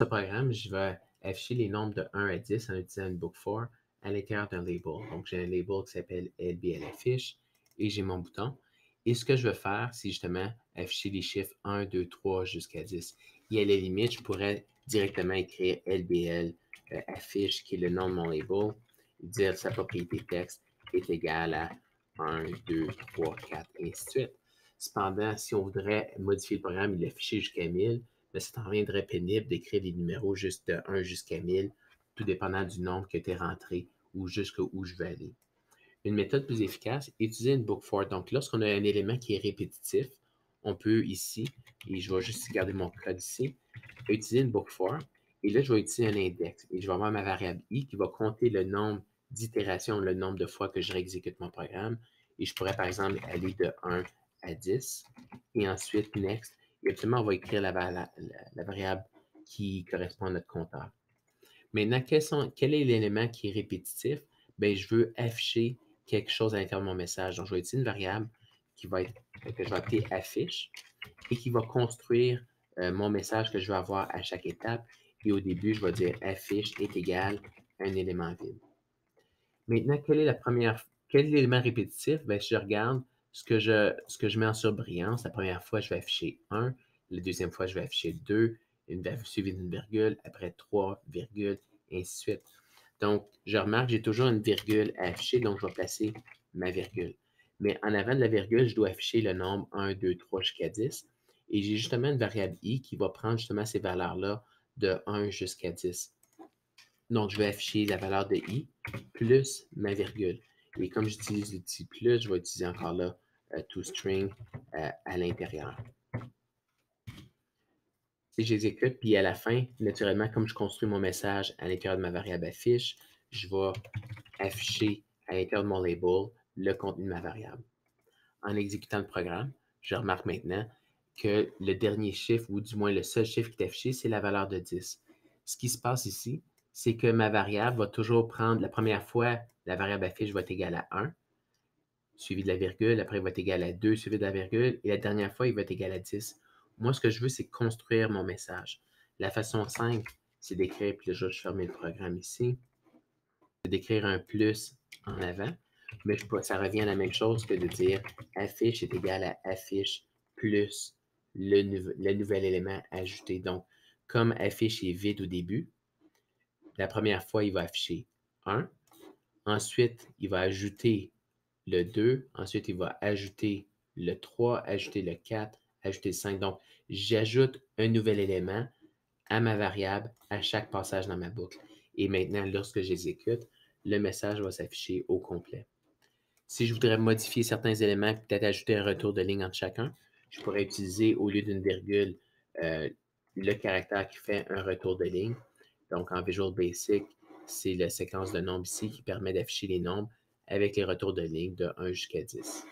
Ce programme, je vais afficher les nombres de 1 à 10 en utilisant une book for à l'intérieur d'un label. Donc, j'ai un label qui s'appelle LBL affiche et j'ai mon bouton. Et ce que je veux faire, c'est justement afficher les chiffres 1, 2, 3 jusqu'à 10. Et à la limite, je pourrais directement écrire LBL affiche, qui est le nom de mon label, et dire sa propriété texte est égale à 1, 2, 3, 4, et ainsi de suite. Cependant, si on voudrait modifier le programme et l'afficher jusqu'à 1000, mais ça t'en viendrait pénible d'écrire des numéros juste de 1 jusqu'à 1000, tout dépendant du nombre que tu es rentré ou jusqu'où je veux aller. Une méthode plus efficace, utiliser une book for. Donc, lorsqu'on a un élément qui est répétitif, on peut ici, et je vais juste garder mon code ici, utiliser une book for. Et là, je vais utiliser un index. Et je vais avoir ma variable i qui va compter le nombre d'itérations, le nombre de fois que je réexécute mon programme. Et je pourrais, par exemple, aller de 1 à 10. Et ensuite, next. Et absolument, on va écrire la variable qui correspond à notre compteur. Maintenant, quel est l'élément qui est répétitif? Bien, je veux afficher quelque chose à l'intérieur de mon message. Donc, je vais utiliser une variable que je vais appeler affiche et qui va construire mon message que je vais avoir à chaque étape. Et au début, je vais dire affiche est égal à un élément vide. Maintenant, quel est l'élément répétitif? Bien, si je regarde ce que je mets en surbrillance, la première fois, je vais afficher 1, la deuxième fois, je vais afficher 2, suivi d'une virgule, après 3, virgule, et ainsi de suite. Donc, je remarque que j'ai toujours une virgule à afficher, donc je vais placer ma virgule. Mais en avant de la virgule, je dois afficher le nombre 1, 2, 3 jusqu'à 10. Et j'ai justement une variable i qui va prendre justement ces valeurs-là de 1 jusqu'à 10. Donc, je vais afficher la valeur de i plus ma virgule. Et comme j'utilise l'outil plus, je vais utiliser encore là toString à l'intérieur. Si j'exécute, puis à la fin, naturellement, comme je construis mon message à l'intérieur de ma variable affiche, je vais afficher à l'intérieur de mon label le contenu de ma variable. En exécutant le programme, je remarque maintenant que le dernier chiffre, ou du moins le seul chiffre qui est affiché, c'est la valeur de 10. Ce qui se passe ici, c'est que ma variable va toujours prendre, la première fois, la variable affiche va être égale à 1, suivi de la virgule, après il va être égal à 2, suivi de la virgule, et la dernière fois, il va être égal à 10. Moi, ce que je veux, c'est construire mon message. La façon simple, c'est d'écrire, puis là, je vais fermer le programme ici, c'est d'écrire un plus en avant, mais ça revient à la même chose que de dire affiche est égal à affiche plus le nouvel élément ajouté. Donc, comme affiche est vide au début, la première fois, il va afficher 1. Ensuite, il va ajouter le 2. Ensuite, il va ajouter le 3, ajouter le 4, ajouter le 5. Donc, j'ajoute un nouvel élément à ma variable à chaque passage dans ma boucle. Et maintenant, lorsque j'exécute, le message va s'afficher au complet. Si je voudrais modifier certains éléments, peut-être ajouter un retour de ligne entre chacun, je pourrais utiliser, au lieu d'une virgule, le caractère qui fait un retour de ligne. Donc, en Visual Basic, c'est la séquence de nombres ici qui permet d'afficher les nombres avec les retours de ligne de 1 jusqu'à 10.